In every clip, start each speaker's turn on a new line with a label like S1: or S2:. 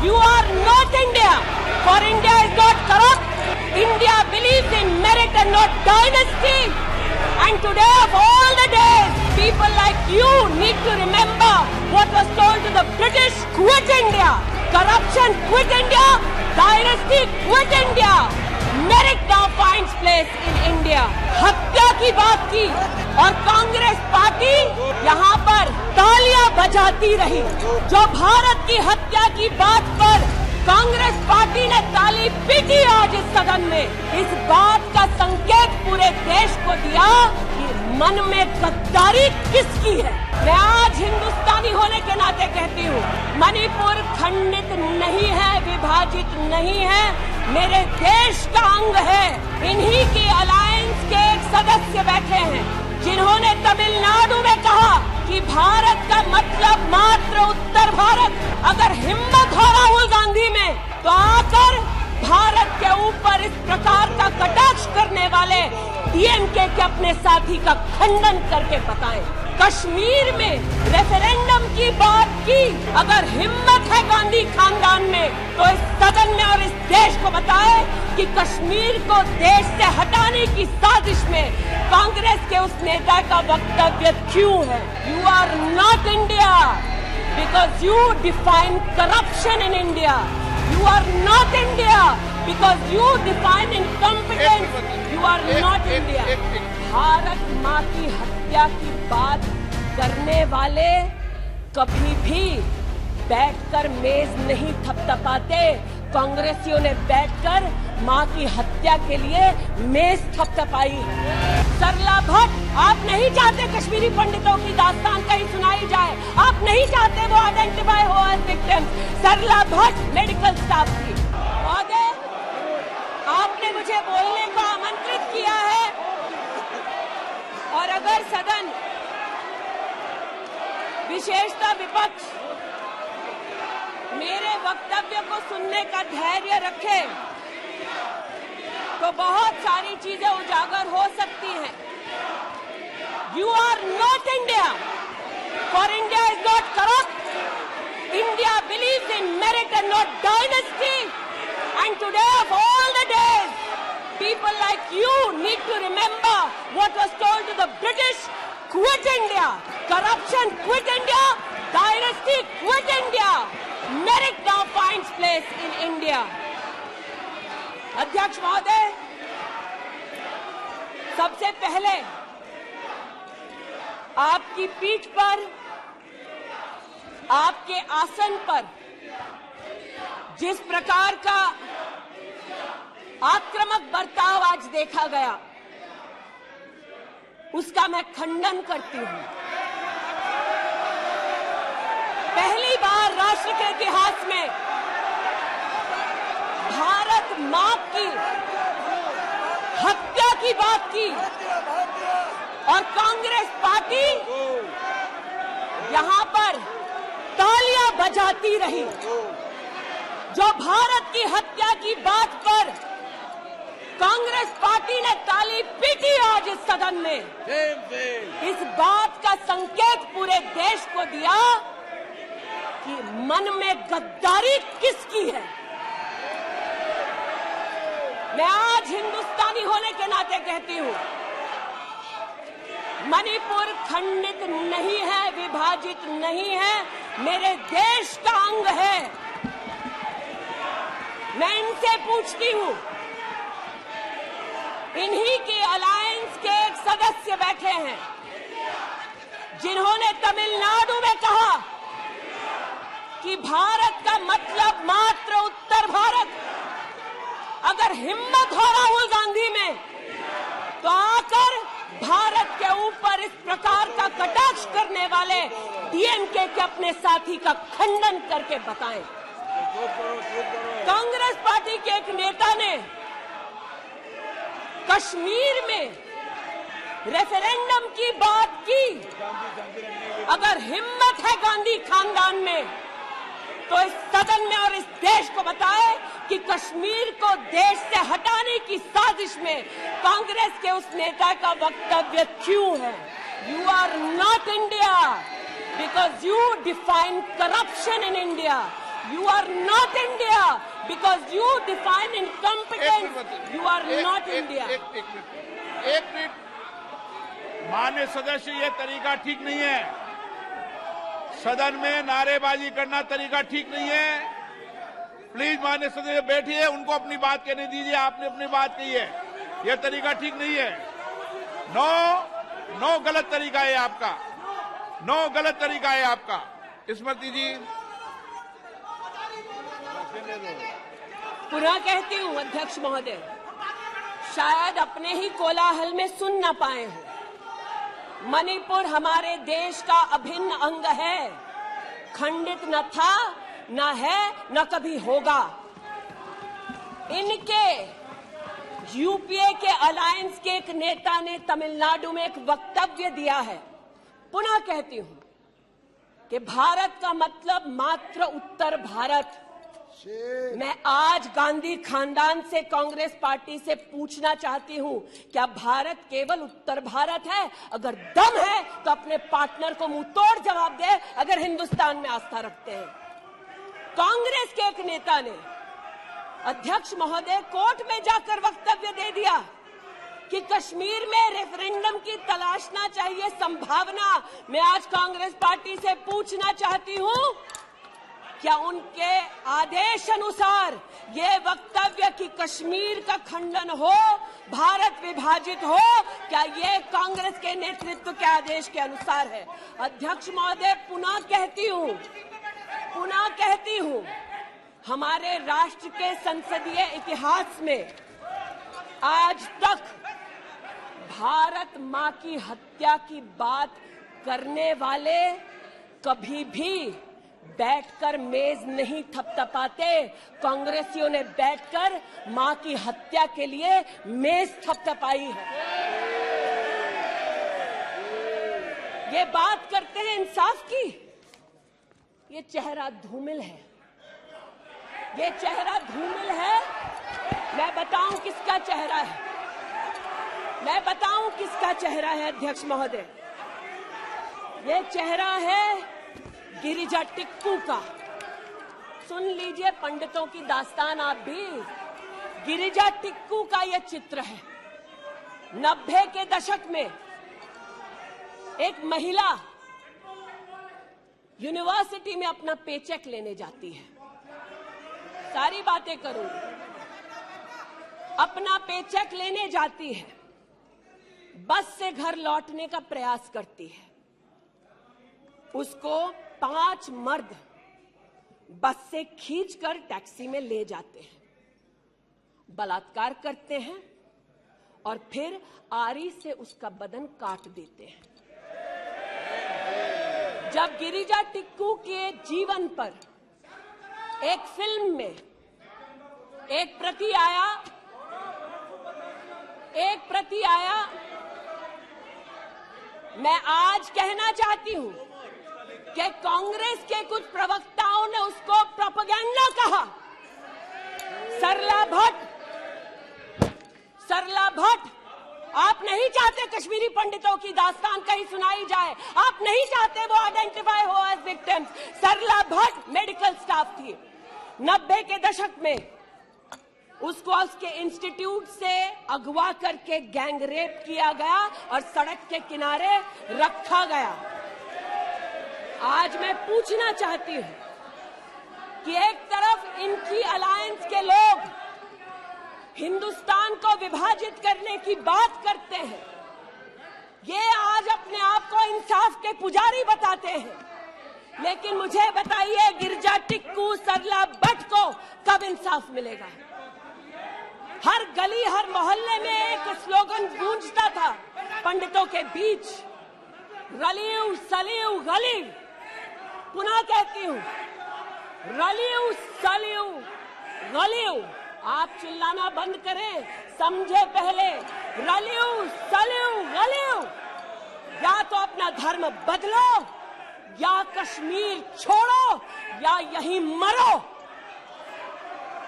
S1: You are not India, for India is not corrupt. India believes in merit and not dynasty. And today of all the days, people like you need to remember what was told to the British: quit India. Corruption, quit India. Dynasty, quit India. Merit now finds place in India. हत्या की बात की और Congress party यहाँ पर तालियां बजाती रही। जो भारत की हत्या की बात पर कांग्रेस पार्टी ने ताली पीटी आज इस सदन में, इस बात का संकेत पूरे देश को दिया कि मन में गद्दारी किसकी है। मैं आज हिंदुस्तानी होने के नाते कहती हूँ, मणिपुर खंडित नहीं है, विभाजित नहीं है, मेरे देश का अंग है। इन्हीं की अलायंस के एक सदस्य बैठे हैं जिन्होंने तमिलनाडु में कहा कि भारत का मतलब मात्र उत्तर भारत। अगर हिम्मत हो राहुल गांधी में तो आकर भारत के ऊपर इस प्रकार का कटाक्ष करने वाले डीएमके के अपने साथी का खंडन करके बताएं। कश्मीर में रेफरेंडम की बात की, अगर हिम्मत है गांधी खानदान में तो इस सदन में और इस देश को बताए कि कश्मीर को देश से हटाने की साजिश में कांग्रेस के उस नेता का वक्तव्य क्यों है। You are not India because you define corruption in India. You are not India because you define incompetence. You are not India. Bharat माँ की हत्या की बात करने वाले कभी भी बैठकर मेज नहीं थपथपाते। कांग्रेसियों ने बैठकर माँ की हत्या के लिए मेज थपथपाई। सरला भट्ट, आप नहीं चाहते कश्मीरी पंडितों की दास्तान कहीं सुनाई जाए, आप नहीं चाहते वो आइडेंटिफाई हो एज विक्टिम्स। सरला भट्ट मेडिकल स्टाफ थी। महोदय, आपने मुझे बोलने को आमंत्रित किया है और अगर सदन, विशेषतः विपक्ष, मेरे वक्तव्य को सुनने का धैर्य रखे तो बहुत सारी चीजें उजागर हो सकती हैं। You are not India, for India is not corrupt. India believes in merit and not dynasty. And today of all the days, people like you need to remember what was told to the British: quit India. Corruption, quit India. Dynasty, quit India. Merit now finds place in India. अध्यक्ष महोदय, सबसे पहले आपकी पीठ पर, आपके आसन पर जिस प्रकार का आक्रामक बर्ताव आज देखा गया, उसका मैं खंडन करती हूं। पहली बार राष्ट्र के इतिहास में भारत मां की हत्या की बात की और कांग्रेस पार्टी यहां पर तालियां बजाती रही। जो भारत की हत्या की बात पर कांग्रेस पार्टी ने ताली पीटी आज इस सदन में, इस बात का संकेत पूरे देश को दिया कि मन में गद्दारी किसकी है। मैं आज हिंदुस्तानी होने के नाते कहती हूं, मणिपुर खंडित नहीं है, विभाजित नहीं है, मेरे देश का अंग है। मैं इनसे पूछती हूं, इन्हीं की अलायंस के एक सदस्य बैठे हैं जिन्होंने तमिलनाडु में कहा कि भारत का मतलब मात्र उत्तर भारत। अगर हिम्मत हो राहुल गांधी में तो आकर भारत के ऊपर इस प्रकार का कटाक्ष करने वाले डीएमके के अपने साथी का खंडन करके बताएं। कांग्रेस पार्टी के एक नेता ने कश्मीर में रेफरेंडम की बात की। अगर हिम्मत है गांधी खानदान में तो इस सदन में और इस देश को बताए कि कश्मीर को देश से हटाने की साजिश में कांग्रेस के उस नेता का वक्तव्य क्यों है। You are not India because you define corruption in India. You are not India because you define incompetence. You are not India.
S2: एक मिनट माननीय सदस्य, ये तरीका ठीक नहीं है। सदन में नारेबाजी करना तरीका ठीक नहीं है। प्लीज माननीय सदस्य बैठिए, उनको अपनी बात कहने दीजिए। आपने अपनी बात कही है, यह तरीका ठीक नहीं है। नो गलत तरीका है आपका, नो गलत तरीका है आपका। स्मृति जी,
S1: पुनः कहती हूं अध्यक्ष महोदय, शायद अपने ही कोलाहल में सुन न पाए हो। मणिपुर हमारे देश का अभिन्न अंग है, खंडित न था, न है, न कभी होगा। इनके यूपीए के अलायंस के एक नेता ने तमिलनाडु में एक वक्तव्य दिया है। पुनः कहती हूं कि भारत का मतलब मात्र उत्तर भारत। मैं आज गांधी खानदान से, कांग्रेस पार्टी से पूछना चाहती हूं, क्या भारत केवल उत्तर भारत है? अगर दम है तो अपने पार्टनर को मुंह तोड़ जवाब दे, अगर हिंदुस्तान में आस्था रखते हैं। कांग्रेस के एक नेता ने, अध्यक्ष महोदय, कोर्ट में जाकर वक्तव्य दे दिया कि कश्मीर में रेफरेंडम की तलाशना चाहिए संभावना। मैं आज कांग्रेस पार्टी से पूछना चाहती हूं, क्या उनके आदेश अनुसार ये वक्तव्य कि कश्मीर का खंडन हो, भारत विभाजित हो, क्या ये कांग्रेस के नेतृत्व के आदेश के अनुसार है? अध्यक्ष महोदय, पुनः कहती हूं, हमारे राष्ट्र के संसदीय इतिहास में आज तक भारत मां की हत्या की बात करने वाले कभी भी बैठकर मेज नहीं थपथपाते। कांग्रेसियों ने बैठकर मां की हत्या के लिए मेज थपथपाई है। ये बात करते हैं इंसाफ की, ये चेहरा धूमिल है, ये चेहरा धूमिल है। मैं बताऊं किसका चेहरा है, मैं बताऊं किसका चेहरा है अध्यक्ष महोदय। ये चेहरा है गिरिजा टिक्कू का। सुन लीजिए पंडितों की दास्तान आप भी। गिरिजा टिक्कू का यह चित्र है। 90 के दशक में एक महिला यूनिवर्सिटी में अपना पेचेक लेने जाती है। सारी बातें करूंगी। अपना पेचेक लेने जाती है, बस से घर लौटने का प्रयास करती है। उसको 5 मर्द बस से खींचकर टैक्सी में ले जाते हैं, बलात्कार करते हैं और फिर आरी से उसका बदन काट देते हैं। जब गिरिजा टिक्कू के जीवन पर एक फिल्म में एक प्रति आया, मैं आज कहना चाहती हूं कि कांग्रेस के कुछ प्रवक्ताओं ने उसको प्रोपेगेंडा कहा। सरला भट्ट, आप नहीं चाहते कश्मीरी पंडितों की दास्तान कहीं सुनाई जाए, आप नहीं चाहते वो आइडेंटिफाई हो एज विक्टिम्स। सरला भट्ट मेडिकल स्टाफ थी। 90 के दशक में उसको उसके इंस्टीट्यूट से अगवा करके गैंग रेप किया गया और सड़क के किनारे रखा गया। आज मैं पूछना चाहती हूं कि एक तरफ इनकी अलायंस के लोग हिंदुस्तान को विभाजित करने की बात करते हैं, ये आज अपने आप को इंसाफ के पुजारी बताते हैं, लेकिन मुझे बताइए गिरिजा टिक्कू, सरला भट्ट को कब इंसाफ मिलेगा? हर गली, हर मोहल्ले में एक स्लोगन गूंजता था पंडितों के बीच, रलियू सलियू गलीव। पुनः कहती हूं, रलियू सलियू गलीव। आप चिल्लाना बंद करें, समझे पहले। रलियू सलियू गलीव। या तो अपना धर्म बदलो, या कश्मीर छोड़ो, या यहीं मरो।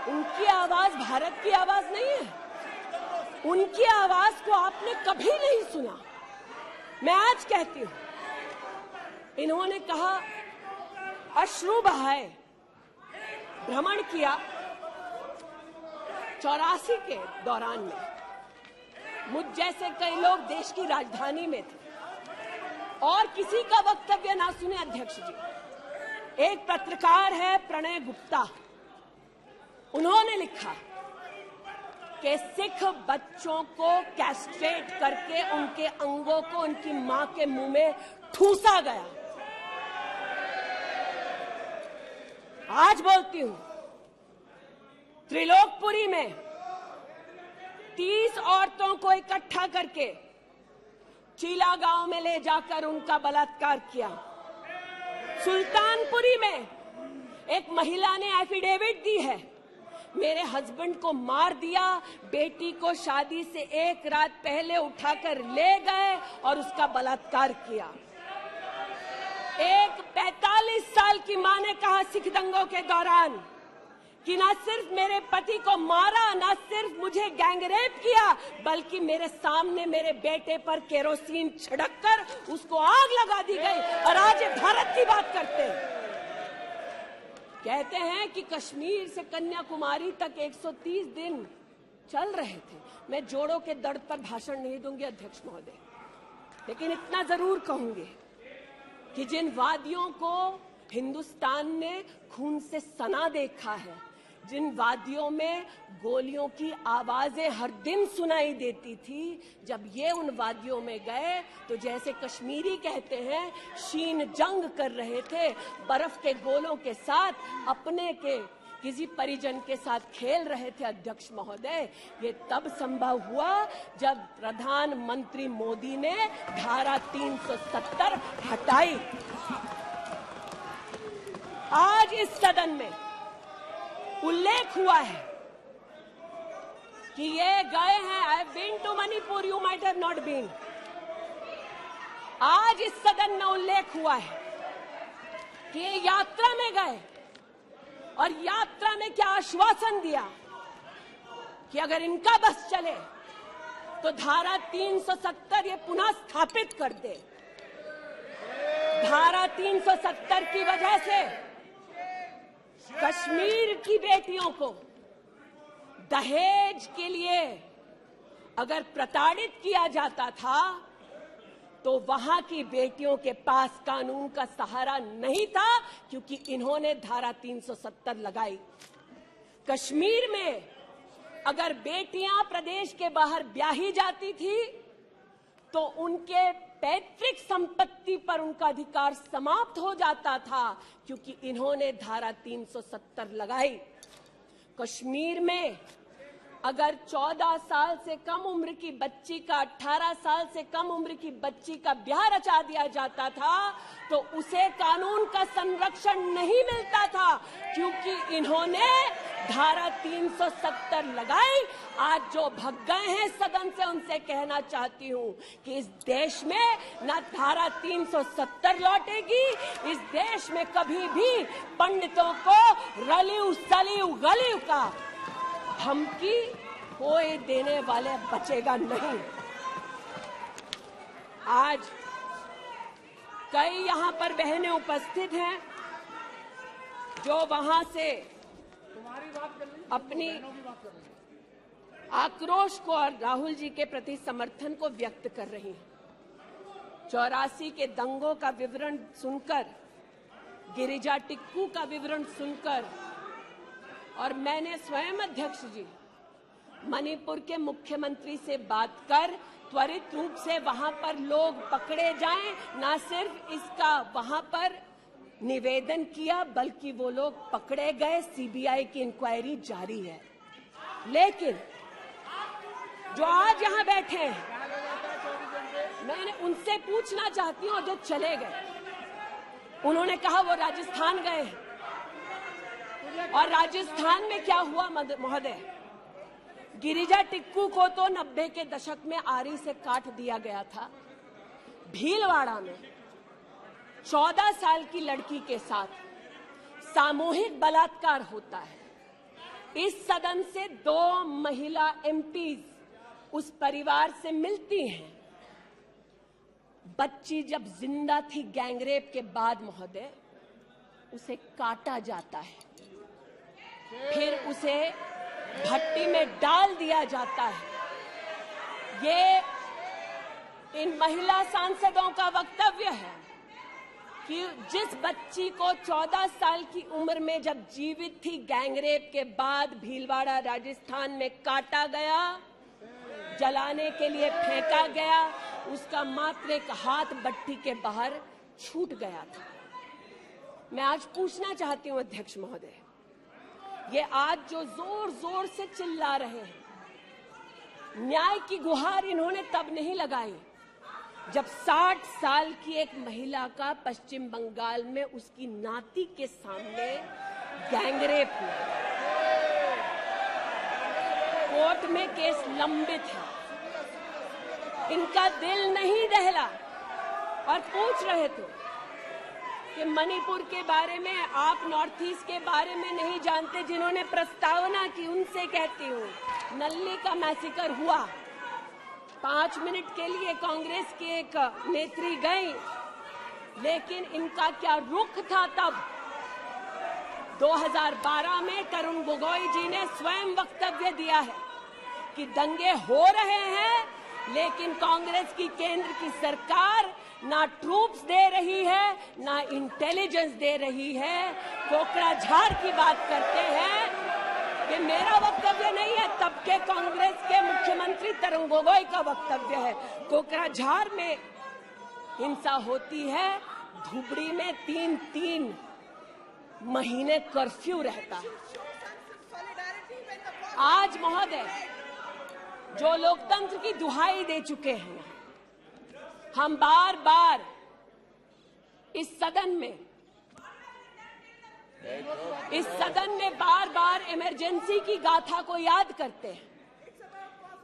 S1: उनकी आवाज भारत की आवाज नहीं है। उनकी आवाज को आपने कभी नहीं सुना। मैं आज कहती हूं, इन्होंने कहा, अश्रु बहाए, भ्रमण किया 84 के दौरान में, मुझ जैसे कई लोग देश की राजधानी में थे और किसी का वक्तव्य ना सुने। अध्यक्ष जी, एक पत्रकार है प्रणय गुप्ता, उन्होंने लिखा कि सिख बच्चों को कैस्ट्रेट करके उनके अंगों को उनकी मां के मुंह में ठूसा गया। आज बोलती हूं, त्रिलोकपुरी में 30 औरतों को इकट्ठा करके चीला गांव में ले जाकर उनका बलात्कार किया। सुल्तानपुरी में एक महिला ने एफिडेविट दी है, मेरे हस्बैंड को मार दिया, बेटी को शादी से एक रात पहले उठाकर ले गए और उसका बलात्कार किया। एक 45 साल की मां ने कहा सिख दंगों के दौरान कि ना सिर्फ मेरे पति को मारा, ना सिर्फ मुझे गैंगरेप किया, बल्कि मेरे सामने मेरे बेटे पर केरोसिन छिड़ककर उसको आग लगा दी गई। और आज ये भारत की बात करते हैं। कहते हैं कि कश्मीर से कन्याकुमारी तक 130 दिन चल रहे थे। मैं जोड़ों के दर्द पर भाषण नहीं दूंगी अध्यक्ष महोदय, लेकिन इतना जरूर कहूंगी कि जिन वादियों को हिंदुस्तान ने खून से सना देखा है, जिन वादियों में गोलियों की आवाजें हर दिन सुनाई देती थी, जब ये उन वादियों में गए तो जैसे कश्मीरी कहते हैं शीन जंग कर रहे थे, बर्फ के गोलों के साथ अपने के किसी परिजन के साथ खेल रहे थे। अध्यक्ष महोदय, ये तब संभव हुआ जब प्रधानमंत्री मोदी ने धारा 370 हटाई। आज इस सदन में उल्लेख हुआ है कि ये गए हैं, I have been to Manipur, you might have not been. आज इस सदन में उल्लेख हुआ है कि ये यात्रा में गए और यात्रा में क्या आश्वासन दिया कि अगर इनका बस चले तो धारा 370 ये पुनः स्थापित कर दे। धारा 370 की वजह से कश्मीर की बेटियों को दहेज के लिए अगर प्रताड़ित किया जाता था तो वहां की बेटियों के पास कानून का सहारा नहीं था, क्योंकि इन्होंने धारा 370 लगाई। कश्मीर में अगर बेटियां प्रदेश के बाहर ब्याही जाती थी तो उनके पैतृक संपत्ति पर उनका अधिकार समाप्त हो जाता था, क्योंकि इन्होंने धारा 370 लगाई। कश्मीर में अगर 14 साल से कम उम्र की बच्ची का 18 साल से कम उम्र की बच्ची का ब्याह रचा दिया जाता था तो उसे कानून का संरक्षण नहीं मिलता था, क्योंकि इन्होंने धारा 370 लगाई। आज जो भग गए हैं सदन से, उनसे कहना चाहती हूं कि इस देश में न धारा 370 लौटेगी। इस देश में कभी भी पंडितों को रलिव सलिव गलिव का धमकी कोई देने वाले बचेगा नहीं। आज कई यहां पर बहनें उपस्थित हैं जो वहां से अपनी आक्रोश को और राहुल जी के प्रति समर्थन को व्यक्त कर रही हैं। 84 के दंगों का विवरण सुनकर, गिरिजा टिक्कू का विवरण सुनकर, और मैंने स्वयं अध्यक्ष जी मणिपुर के मुख्यमंत्री से बात कर त्वरित रूप से वहां पर लोग पकड़े जाएं, ना सिर्फ इसका वहां पर निवेदन किया बल्कि वो लोग पकड़े गए। सीबीआई की इंक्वायरी जारी है। लेकिन जो आज यहां बैठे हैं, मैं उनसे पूछना चाहती हूं, जो चले गए, उन्होंने कहा वो राजस्थान गए, और राजस्थान में क्या हुआ महोदय? गिरिजा टिक्कू को तो 90 के दशक में आरी से काट दिया गया था। भीलवाड़ा में 14 साल की लड़की के साथ सामूहिक बलात्कार होता है। इस सदन से 2 महिला एमपीज उस परिवार से मिलती हैं। बच्ची जब जिंदा थी गैंगरेप के बाद महोदय, उसे काटा जाता है। उसे भट्टी में डाल दिया जाता है। ये इन महिला सांसदों का वक्तव्य है कि जिस बच्ची को 14 साल की उम्र में जब जीवित थी गैंगरेप के बाद भीलवाड़ा राजस्थान में काटा गया, जलाने के लिए फेंका गया, उसका मात्र एक हाथ भट्टी के बाहर छूट गया था। मैं आज पूछना चाहती हूं अध्यक्ष महोदय, ये आज जो जोर जोर से चिल्ला रहे हैं, न्याय की गुहार इन्होंने तब नहीं लगाई जब 60 साल की एक महिला का पश्चिम बंगाल में उसकी नाती के सामने गैंगरेप हुआ। कोर्ट में केस लंबित है, इनका दिल नहीं दहला और पूछ रहे थे कि मणिपुर के बारे में आप नॉर्थ ईस्ट के बारे में नहीं जानते। जिन्होंने प्रस्तावना की उनसे कहती हूँ, नल्ली का मैसेकर हुआ, 5 मिनट के लिए कांग्रेस की एक नेत्री गई, लेकिन इनका क्या रुख था तब। 2012 में तरुण गोगोई जी ने स्वयं वक्तव्य दिया है कि दंगे हो रहे हैं, लेकिन कांग्रेस की केंद्र की सरकार ना ट्रूप्स दे रही है, ना इंटेलिजेंस दे रही है। कोकराझार की बात करते हैं कि मेरा वक्तव्य नहीं है, तब के कांग्रेस के मुख्यमंत्री तरुण गोगोई का वक्तव्य है। कोकराझार में हिंसा होती है, धुबड़ी में 3 महीने कर्फ्यू रहता है। आज महोदय जो लोकतंत्र की दुहाई दे चुके हैं, हम बार बार इस सदन में बार बार इमरजेंसी की गाथा को याद करते हैं।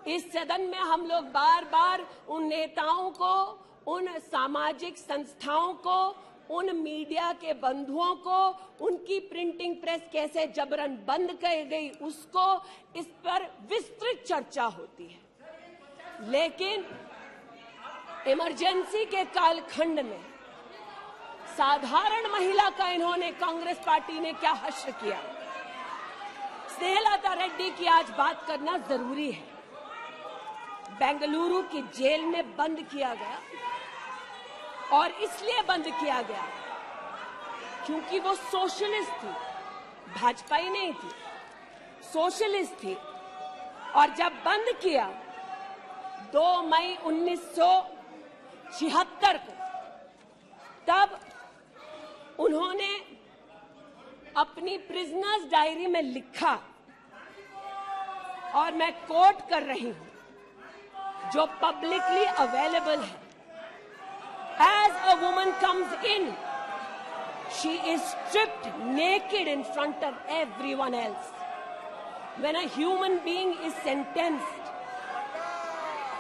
S1: इस सदन में हम लोग बार बार उन नेताओं को, उन सामाजिक संस्थाओं को, उन मीडिया के बंधुओं को, उनकी प्रिंटिंग प्रेस कैसे जबरन बंद कर गई, उसको, इस पर विस्तृत चर्चा होती है। लेकिन इमरजेंसी के कालखंड में साधारण महिला का इन्होंने, कांग्रेस पार्टी ने क्या हश्र किया। स्नेहलता रेड्डी की आज बात करना जरूरी है। बेंगलुरु की जेल में बंद किया गया, और इसलिए बंद किया गया क्योंकि वो सोशलिस्ट थी, भाजपाई नहीं थी, सोशलिस्ट थी। और जब बंद किया 2 मई 1976 को, तब उन्होंने अपनी प्रिजनर्स डायरी में लिखा, और मैं कोट कर रही हूं, जो पब्लिकली अवेलेबल है। As a woman comes in, she is stripped naked in front of everyone else. When a human being is sentenced,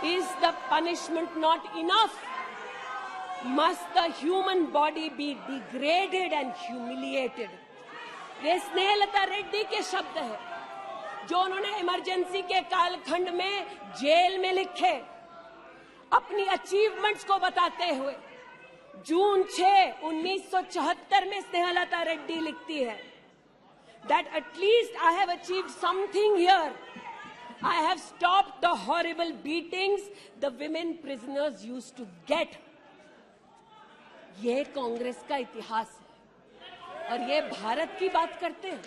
S1: is the punishment not enough? Must the human body be degraded and humiliated? ये स्नेहलता रेड्डी के शब्द है, जो उन्होंने emergency के कालखंड में jail में लिखे, अपनी अचीवमेंट्स को बताते हुए। जून 6, 1974 में स्नेहलता रेड्डी लिखती है that at least I have achieved something here. I have stopped the horrible beatings the women prisoners used to get. ये कांग्रेस का इतिहास है, और ये भारत की बात करते हैं।